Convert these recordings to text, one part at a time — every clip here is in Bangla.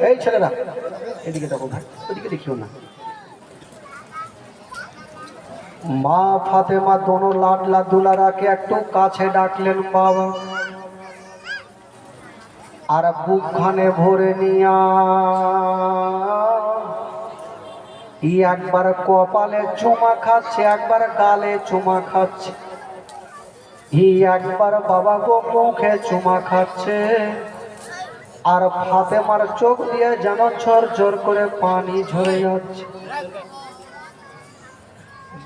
এই ছেলেরা এদিকে দেখো ভাই, ওদিকে দেখিও না। মা ফাতেমা দোনো লাডলা দুলারাকে একটু কাছে ডাকলেন বাবা, আর বুকখানে ভরে নিয়া একবার কপালে চুমা খাচ্ছে, একবার গালে চুমা খাচ্ছে, একবার বাবা গো মুখে চুমা খাচ্ছে। আর ফাতেমার চোখ দিয়ে যেন ঝর ঝর করে পানি ঝরে যাচ্ছে।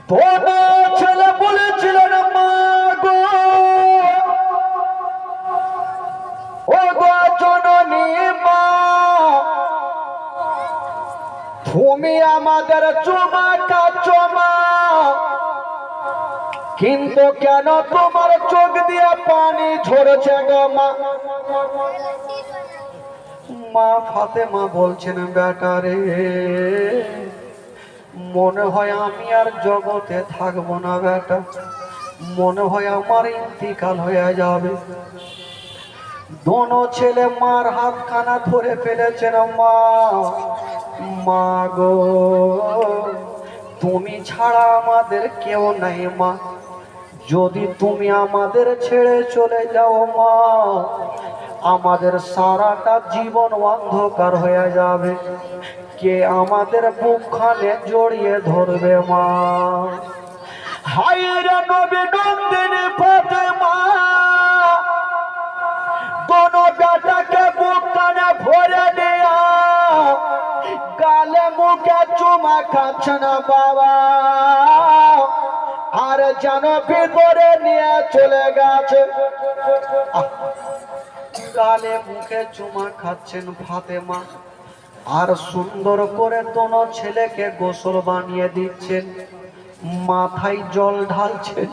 দোনো ছেলে বলেছিলেন মা গো, ও গো জননী মা, তুমি আমাদের চুমা খাচ্ছ মা, কিন্তু কেন তোমার চোখ দিয়ে পানি ঝরেছে গো মা? মা ফাতেমা বলছেন বেটা রে, মনে হয় আমি আর জগতে থাকবো না বেটা, মনে হয় আমার ইন্তিকাল হয়ে যাবে। দোনো ছেলে মার হাতখানা ধরে ফেলেছেন। মা, মা গো, তুমি ছাড়া আমাদের কেউ নাই মা, যদি তুমি আমাদের ছেড়ে চলে যাও মা, আমাদের সারাটা জীবন অন্ধকার হয়ে যাবে। কে আমাদের বুকখানে জড়িয়ে ধরবে মা? হায়রে নবী নন্দিনী ফাতেমা, দোনো বেটাকে বুকখানে ভরে দেয়া গালে মুখে চুমা খাচ্ছে না বাবা, আর যেন ভিতরে নিয়ে চলে গেছে। গালে মুখে চুমা খাচ্ছেন ফাতেমা, আর সুন্দর করে দোনো ছেলেকে গোসল বানিয়ে দিচ্ছেন, মাথায় জল ঢালছেন,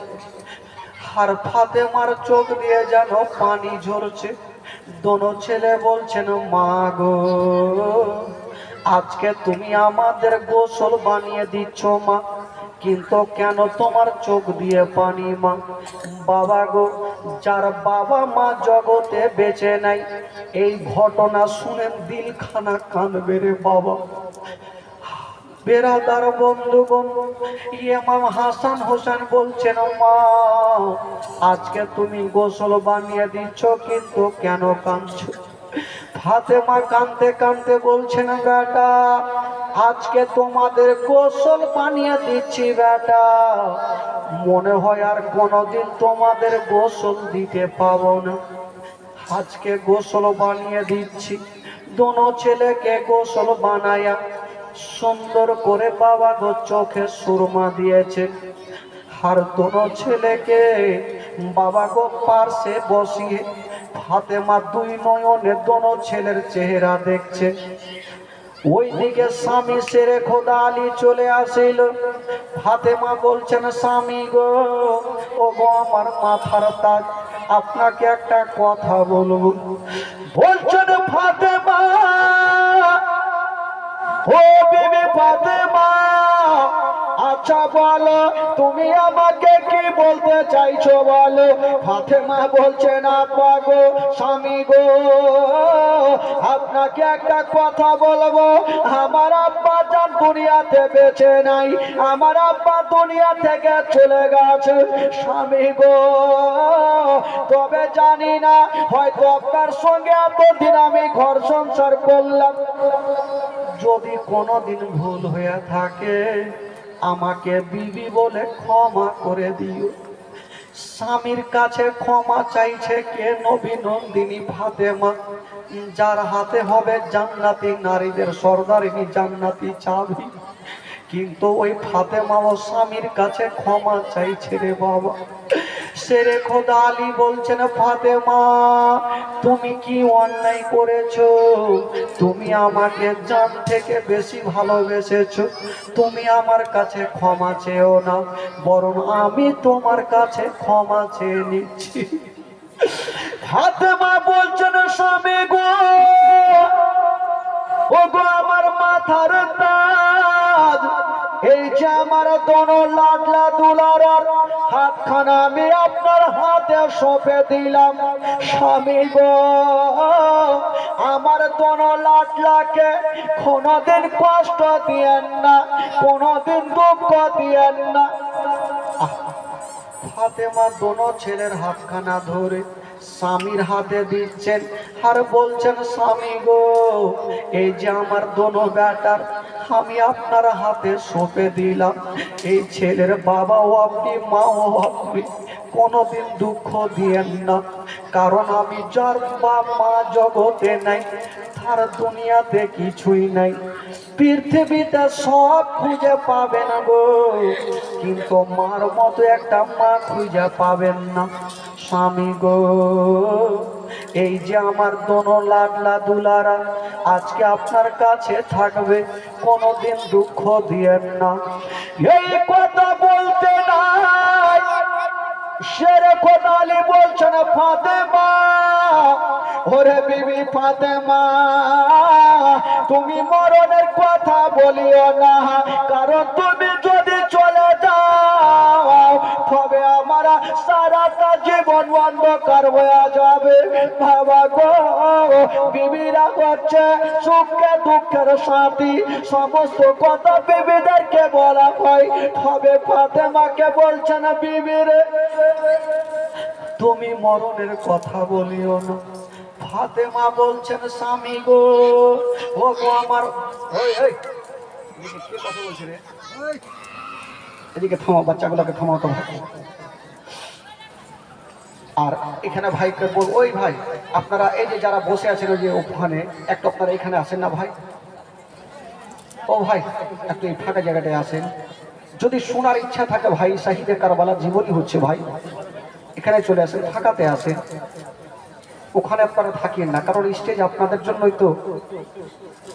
আর ফাতেমার চোখ দিয়ে যেন পানি ঝরছে। দোনো ছেলে বলছেন মা গো, আজকে তুমি আমাদের গোসল বানিয়ে দিচ্ছ মা, কিন্তু কেন তোমার চোখ দিয়ে পানি মা? বাবা গো, যার বাবা মা জগতে বেঁচে নাই, এই ঘটনা শুনে দিলখানা কাঁদবে রে বাবা। বেরাদার বন্ধুগণ, ইমাম হাসান হোসেন বলছেন মা, আজকে তুমি গোসল বানিয়ে দিচ্ছ, কিন্তু কেন কাঁদছো? ফাতেমা কাঁদতে কাঁদতে বলছেন বেটা, আজকে তোমাদের গোসল বানিয়ে দিচ্ছি বেটা, মনে হয় আর কোনোদিন তোমাদের গোসল দিতে পাবো না, আজকে গোসল বানিয়ে দিচ্ছি। দোনো ছেলেকে গোসল বানায়া সুন্দর করে বাবা গো চোখে সুরমা দিয়েছে, আর দোনো ছেলেকে বাবা গো পার্শ্বে বসিয়ে ফাতেমা দুই নয়নে দোনো ছেলের চেহারা দেখছে। ওইদিকে স্বামী শেরে খোদা আলী চলে আসিল। ফাতেমা বলছেন স্বামী গো, ও গো আমার মাথার তাজ, আপনাকে একটা কথা বলবো। বলছেন ফাতেমা, ও বিবি ফাতেমা, আচ্ছা বলো তুমি আমাকে কি বলতে চাইছো বলো? ফাতেমা বলছেন আব্বা গো, স্বামী গো, আপনাকে একটা কথা বলবো, আমার আব্বা জান দুনিয়াতে বেঁচে নাই, আমার আব্বা দুনিয়া থেকে চলে গেছে স্বামী গো, তবে জানি না হয়তো আপনার সঙ্গে এতদিন আমি ঘর সংসার করলাম, যদি কোনোদিন ভুল হয়ে থাকে আমাকে বিবি বলে ক্ষমা করে দিও। স্বামীর কাছে ক্ষমা চাইছে কে? নবী নন্দিনী ফাতেমা, যার হাতে হবে জান্নাতি নারীদের সর্দারিনী জান্নাতি চাবি, কিন্তু ওই ফাতেমা ও স্বামীর কাছে ক্ষমা চাইছে রে বাবা। শেরে খোদা আলী বলছেন ফাতেমা, তুমি কি অন্যায় করেছো? তুমি আমাকে জান থেকে বেশি ভালোবেসেছো, তুমি আমার কাছে ক্ষমা চেও না, বরং আমি তোমার কাছে ক্ষমা চেয়ে নিচ্ছি। ফাতেমা বলছেন স্বামী গো, ও গো আমার মাথার তাজ, এই যে আমার দোনো লাডলা দুলারার হাতখানা আমি আপনার হাতে সঁপে দিলাম। স্বামী গো, আমার দোনো লাডলাকে কোনোদিন কষ্ট দিয়েন না, কোনোদিন দুঃখ দিয়েন না। ফাতেমা দোনো ছেলের হাতখানা ধরে স্বামীর হাতে দিচ্ছেন আর বলছেন, স্বামী গো, এই যে আমার দোনো বেটার আমি আপনার হাতে সঁপে দিলাম। এই ছেলের বাবাও আপনি, মাও আপনি, কোনোদিন দুঃখ দিয়েন না। কারণ আমি যার বাপ মা জগতে নাই, তার দুনিয়াতে কিছুই নাই। পৃথিবীতে সব খুঁজে পাবেন গো, কিন্তু মার মতো একটা মা খুঁজে পাবেন না। স্বামী গো, এই যে আমার দোনো লাডলা দুলারা আজকে আপনার কাছে থাকবে, কোনোদিন দুঃখ দিয়েন না। এই কথা বলতে নাই শেরে খোদালি বলছেন, ফাতেমা, ওরে বিবি ফাতেমা, তুমি মরণের কথা বলিও না। কারণ তুমি যদি চলে যাও তবে আমার সারাটা জীবন অন্ধকার হয়ে যাবে। বাবা গো, বিবিরা হচ্ছে সুখে দুঃখের সাথী, সমস্ত কথা বিবিদেরকে বলা হয়। তবে ফাতেমাকে বলছেন, বিবিরে তুমি মরণের কথা বলিও না। ফাতেমা বলছেন, স্বামী গো, ও গো আমার, কথা বলছি রে, এদিকে থামো, বাচ্চাগুলোকে থামাও তো। আর এখানে ভাইকে বল, ওই ভাই আপনারা এই যে যারা বসে আছেন ওই যে ওখানে, একটু আপনারা এখানে আসেন না ভাই। ও ভাই, একটু এই ফাঁকা জায়গাটায় আসেন। যদি শোনার ইচ্ছা থাকে ভাই, শাহিদে কারবালার জীবনী হচ্ছে ভাই, এখানে চলে আসেন, ফাঁকাতে আসেন। ওখানে আপনারা থাকিয়েন না, কারণ স্টেজ আপনাদের জন্যই তো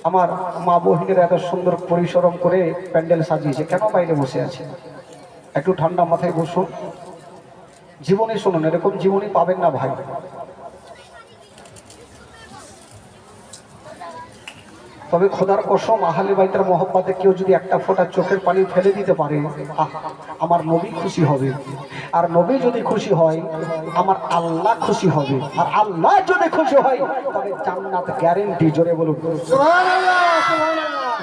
আমার মা বহিনের এত সুন্দর পরিশ্রম করে প্যান্ডেল সাজিয়েছে। কেন বাইরে বসে আছে? একটু ঠান্ডা মাথায় বসুন, জীবনী শুনুন। এরকম জীবনী পাবেন না ভাই। তবে খোদার কসম, আহলে বাইতের মহব্বতে কেউ যদি একটা ফোঁটা চোখের পানি ফেলে দিতে পারে, আমার নবী খুশি হবে। আর নবী যদি খুশি হয়, আমার আল্লাহ খুশি হবে। আর আল্লাহ যদি খুশি হয়, তবে জান্নাত গ্যারেন্টি। জোরে বলুন সুবহানাল্লাহ, সুবহানাল্লাহ।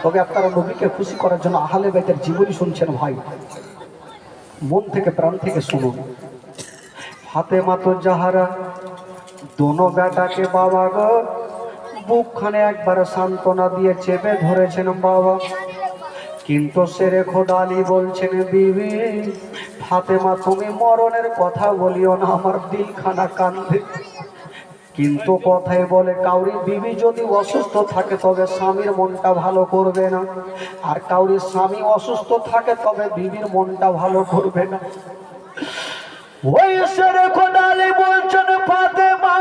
তবে আপনারা নবীকে খুশি করার জন্য আহলে বাইতের জীবনী শুনছেন ভাই, মন থেকে প্রাণ থেকে শুনুন। ফাতেমা তো জাহারা দোনো বেটাকে বাবা গো বুকখানে একবার সান্ত্বনা দিয়ে চেপে ধরেছেন বাবা। কিন্তু শেরে খোদালি বলছেন, বিবি ফাতেমা, তুমি মরণের কথা বলিও না, আমার দিলখানা কান্দে। কিন্তু কথাই বলে, কাউরি বিবি যদি অসুস্থ থাকে তবে স্বামীর মনটা ভালো করবে না, আর কাউরি স্বামী অসুস্থ থাকে তবে বিবির মনটা ভালো করবে না। ওই শেরে খোদালি বলছেন, ফাতেমা,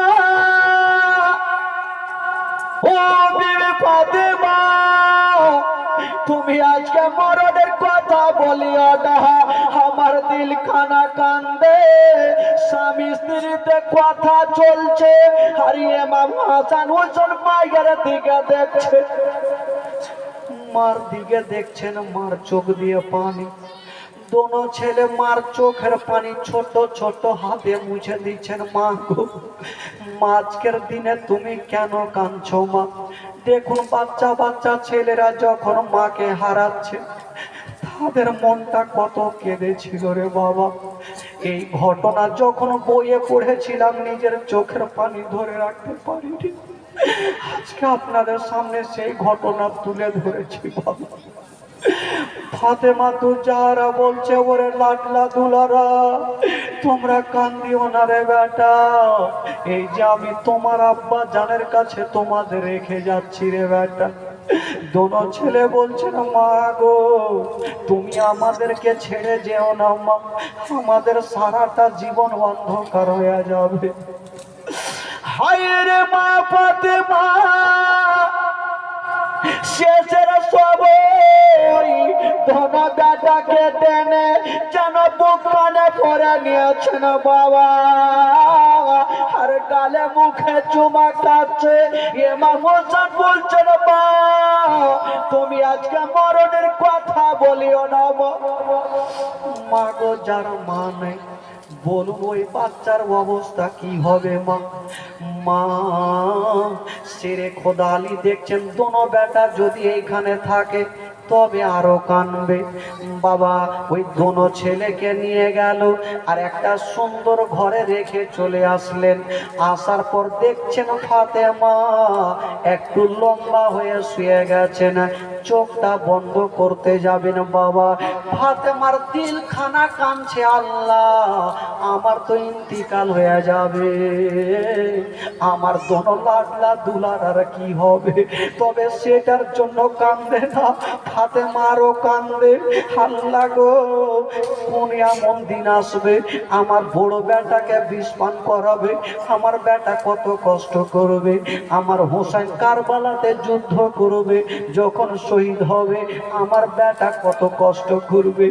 ও বিবি ফাতেমা, তুমি আজকে মরণের কথা বলিও না, আমার দিল খানা কান্দে। স্বামী স্ত্রীতে কথা চলছে, আর ইমাম হাসান হোসেন মায়ের দিকে দেখছে, মার দিকে দেখছেন, মার চোখ দিয়ে পানি। দোনো ছেলে মার চোখের পানি ছোট ছোট হাতে মুছে দিচ্ছেন। মা গো, আজকের দিনে তুমি কেন কাঁদছো মা? দেখুন বাচ্চা বাচ্চা ছেলেরা যখন মাকে হারাচ্ছে, তাদের মনটা কত কেঁদেছিল রে বাবা। এই ঘটনা যখন বইয়ে পড়েছিলাম, নিজের চোখের পানি ধরে রাখতে পারিনি। আজকে আপনাদের সামনে সেই ঘটনা তুলে ধরেছি বাবা। ফাতেমা তো যারা বলছে, ওরে লাডলা দুলারা, তোমরা কান্দিও না রে বেটা, এই যে আমি তোমার আব্বা জানের কাছে তোমাদের রেখে যাচ্ছি রে বেটা। দোনো ছেলে বলছেন, মা গো, তুমি আমাদেরকে ছেড়ে যেও না মা, আমাদের সারাটা জীবন অন্ধকার হয়ে যাবে। হায় রে মা ফাতেমা, শেষের সময় ধনা দাদাকে টেনে যেন বুকখানে পরে নিয়েছেন বাবা, আর গালে মুখে চুমা খাচ্ছে। ইমাম হোসেন বলছেন, মা তুমি আজকে মরণের কথা বলিও না মা গো। যার মা নেই বলুন ওই বাচ্চার অবস্থা কি হবে মা। মা সেরে খোদা আলী দেখছেন দোনো বেটা যদি এইখানে থাকে তবে আরো কানবে। বাবা ওই দোনো ছেলেকে নিয়ে গেল আর একটা সুন্দর ঘরে রেখে চলে আসলেন। আসার পর দেখছেন ফাতেমা একটু লম্বা হয়ে শুয়ে গেছেন, চোখটা বন্ধ করতে যাবেন বাবা। ফাতেমার দিলখানা কাঁদছে, আল্লাহ আমার তো ইন্তিকাল হয়ে যাবে, আমার দোনো লাডলা দুলার আর কি হবে। তবে সেটার জন্য কান্দে না, ফাতেমারও কান্দে। আল্লাহ গো কোন এমন দিন আসবে আমার বড় বেটাকে বিষ পান করাবে, আমার বেটা কত কষ্ট করবে, আমার হোসেন কারবালাতে যুদ্ধ করবে, যখন শহীদ হবে আমার বেটা কত কষ্ট করবে।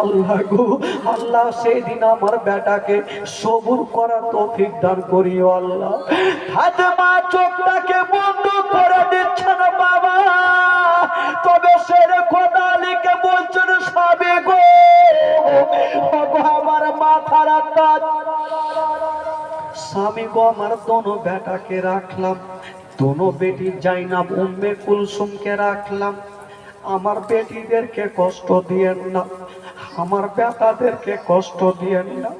আল্লাহ গো আল্লাহ সেই দিন আমার বেটাকে সবুর করার তৌফিক দান করিও আল্লাহ। ফাতেমা চোখটাকে বন্ধ করে দিচ্ছেন বাবা। তবে সেরে খোদা আলীকে বলছেন স্বামী গো আমার মাথার তাজ, স্বামী গো আমার দোনো বেটাকে রাখলাম, দোনো বেটি জাইনাব উম্মে কুলসুমকে রাখলাম, আমার বেটিদেরকে কষ্ট দিয়েন না, আমার বেটাদেরকে কষ্ট দিয়েন না।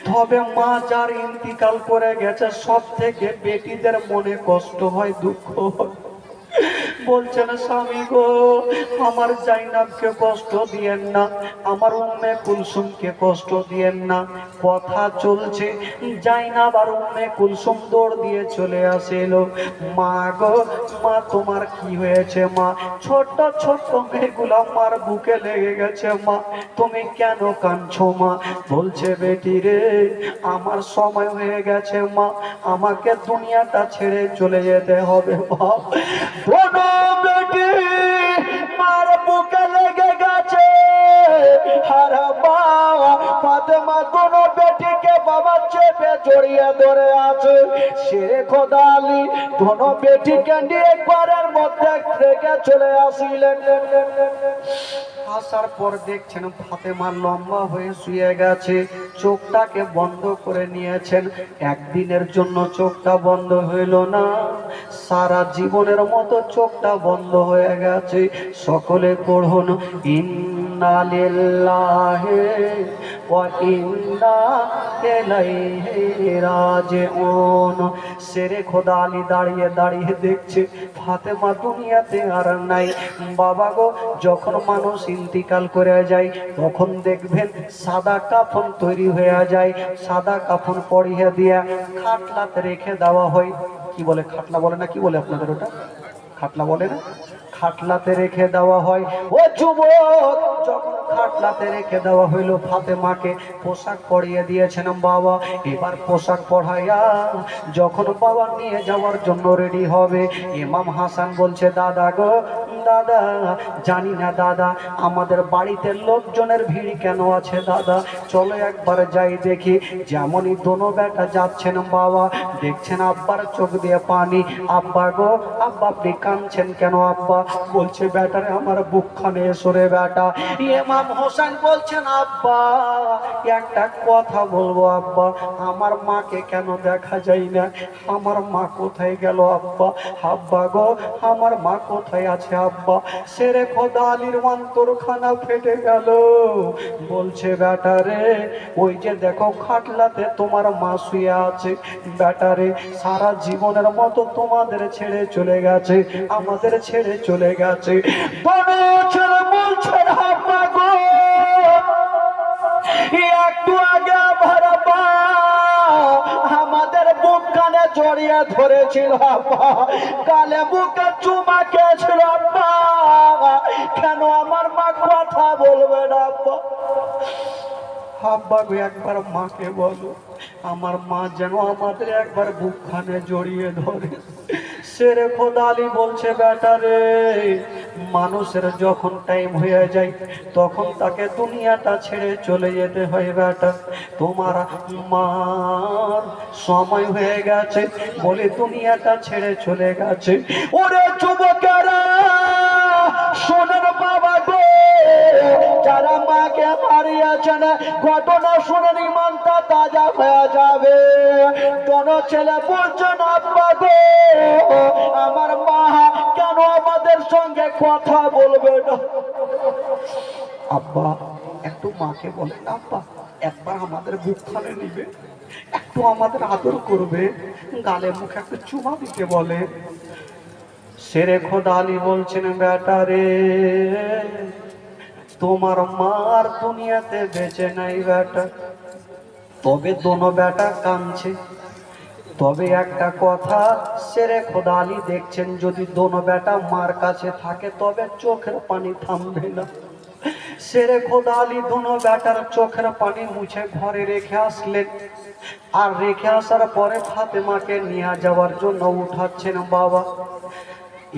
তবে মা যার ইন্তিকাল করে গেছে সব থেকে বেটিদের মনে কষ্ট হয়, দুঃখ হয়। বলছেন স্বামী গো আমার জাইনাবকে কষ্ট দিয়েন না, আমার উম্মে কুলসুমকে কষ্ট দিয়েন না। কথা চলছে, জাইনাব আর উম্মে কুলসুম দৌড় দিয়ে চলে আসিল। মা গো মা তোমার কি হয়েছে মা? ছোট ছোট মেয়েগুলা মার বুকে লেগে গেছে মা, তুমি কেন কাঁদছো মা? বলছে বেটি রে আমার সময় হয়ে গেছে মা, আমাকে দুনিয়াটা ছেড়ে চলে যেতে হবে বাপ। দোনো বেটি মার বুকে লেগে গেছে, আর বাবা ফাতেমা দোনো বেটিকে বাবা চেপে জড়িয়ে ধরে আছে। শেরে খোদা আলী দোনো বেটিকে নিয়ে ঘরের মধ্যে রেখে চলে আসিলেন। আসার পর দেখছেন ফাতেমা লম্বা হয়ে শুয়ে গেছে, চোখটাকে বন্ধ করে নিয়েছেন। একদিনের জন্য চোখটা বন্ধ হইল না, সারা জীবনের মতো চোখটা বন্ধ হয়ে গেছে। সকলে পড়ুন ইন্না লিল্লাহি ওয়া ইন্না ইলাইহি রাজিউন। শেরে খোদা আলী দাঁড়িয়ে দাঁড়িয়ে দেখছে ফাতেমা দুনিয়াতে আর নাই। বাবা গো যখন মানুষ ইন্তিকাল করে যায় তখন দেখবেন সাদা কাফন তৈরি হয়ে যায়, সাদা কাফন পরিয়ে দিয়া খাটলাতে রেখে দেওয়া হয়। কি বলে খাটলা বলে না, কি বলে আপনাদের ওটা? খাটলা বলে না? খাটলাতে রেখে দেওয়া হয়। ও যুবক যখন খাটলাতে রেখে দেওয়া হইল ফাতেমাকে পোশাক পরিয়ে দিয়েছেন বাবা। এবার পোশাক পরাইয়া যখন বাবা নিয়ে যাওয়ার জন্য রেডি হবে, ইমাম হাসান বলছে দাদা গো দাদা জানি না দাদা আমাদের বাড়িতে লোকজনের ভিড় কেন আছে দাদা, চলো একবার যাই দেখি। যেমনই দোনো বেটা যাচ্ছেন বাবা দেখছেন আব্বার চোখ দিয়ে পানি। আব্বা গো আব্বা আপনি কাঁদছেন কেন আব্বা? বলছে বেটারে আমার বুকখানে সরে বেটা। ইমাম হোসেন বলছেন আব্বা একটা কথা বলবো আব্বা, আমার মাকে কেন দেখা যায় না? আমার মা কোথায় গেল আব্বা? আব্বা গো আমার মা কোথায় আছে আব্বা? শেরে খোদা আলীর অন্তরখানা ফেটে গেল। বলছে বেটারে ওই যে দেখো খাটলাতে তোমার মা শুয়ে আছে। বেটারে সারা জীবনের মতো তোমাদের ছেড়ে চলে গেছে, আমাদের ছেড়ে চলে গেছে। ছেলে বলছে আব্বা গো একটু আগে আমার মা আমাদের বুক কানে জড়িয়ে ধরেছিল আব্বা, কালে বুকে চুমা খেয়েছিল আব্বা, কেন আমার মা কথা বলবে না আব্বা? আব্বা গো একবার মাকে বলো আমার মা যেন আমাদের একবার বুকখানে জড়িয়ে ধরে। শেরে খোদা আলী বলছে বেটারে মানুষের যখন টাইম হয়ে যায় তখন তাকে দুনিয়াটা ছেড়ে চলে যেতে হয় বেটা। তোমার মার সময় হয়ে গেছে বলে দুনিয়াটা ছেড়ে চলে গেছে। ওরে যুবকেরা বলছেন ঘটনা শুনে ইমানটা তাজা হয়ে যাবে। দোনো ছেলে বলছেন আব্বা গো আমার মা কেন আমাদের সঙ্গে কথা বলবে না? আব্বা একটু মাকে বলেন আব্বা একবার আমাদের বুকখানে নিবে, একটু আমাদের আদর করবে, গালে মুখে একটু চুমা দিতে বলে। শেরে খোদা আলী বলছেন বেটা রে তোমার মার দুনিয়াতে বেঁচে নাই বেটা। তবে দোনো বেটা কাঁদছে। তবে একটা কথা শেরে খোদা আলী দেখছেন যদি দোনো বেটা মার কাছে থাকে তবে চোখের পানি থামবে না। শেরে খোদা আলী দোনো বেটার চোখের পানি মুছে ঘরে রেখে আসলেন। আর রেখে আসার পরে ফাতেমাকে নিয়ে যাওয়ার জন্য উঠাচ্ছেন বাবা।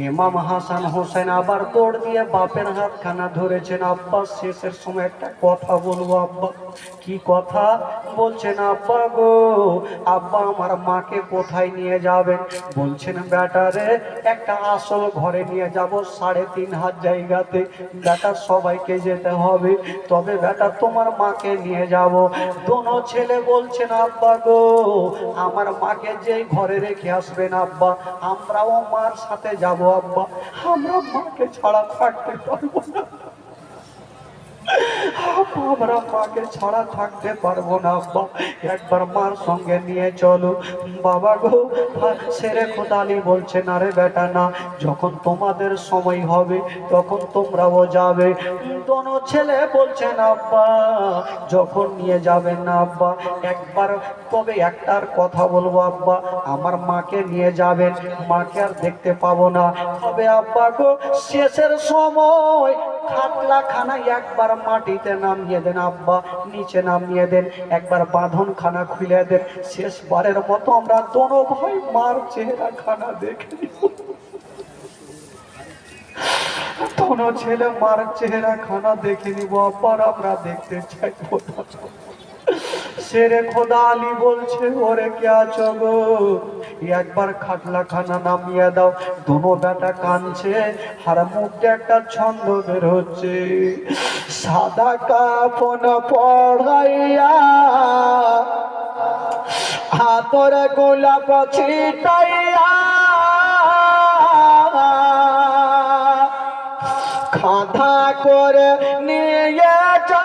ইমাম হাসান হোসেন আবার দৌড় দিয়ে বাপের হাতখানা ধরেছেন। আব্বা শেষের সময় একটা কথা বলবো আব্বা। কি কথা? বলছেন আব্বা গো আব্বা আমার মাকে কোথায় নিয়ে যাবেন? বলছেন বেটা রে একটা আসল ঘরে নিয়ে যাব 3.5 হাত জায়গাতে। বেটা সবাইকে যেতে হবে, তবে বেটা তোমার মাকে নিয়ে যাব। দোনো ছেলে বলছেন আব্বা গো আমার মাকে যেই ঘরে রেখে আসবেন আব্বা আমরাও মার সাথে যাব আব্বা, আমরা মাকে ছাড়া থাকতে পারবো না। আমরা মাকে ছাড়া থাকতে পারবো না আব্বা, একবার মার সঙ্গে নিয়ে চলো। বাবা গো শেরে খোদা আলী বলছেন আরে বেটা না, যখন তোমাদের সময় হবে তখন তোমরাও যাবে। দোনো ছেলে বলছেন আব্বা যখন নিয়ে যাবেন না আব্বা একবার তবে একটার কথা বলবো আব্বা আমার মাকে নিয়ে যাবেন, মাকে আর দেখতে পাবো না। তবে আব্বা গো শেষের সময় খাটলা খানা একবার মাটিতে নামিয়ে দেন আব্বা, নিচে নামিয়ে দেন, একবার বাঁধন খানা খুলে দেন। শেষবারের মতো আমরা দোনো ভাই মার চেহারা খানা দেখে নিব। দোনো ছেলে মার চেহারা খানা দেখে নিব আব্বার আমরা দেখতে চাইবো। শেরে খোদা আলী বলছে ওরে কে আছো গো একবার খাটলা খানা নামিয়ে দাও। দোনো বেটা কাঁদছে আর মুখে একটা ছন্দ বের হচ্ছে। সাদা কাফন পড়াইয়া হাতর গোলাপ ছিটাইয়া খাধা করে নিয়ে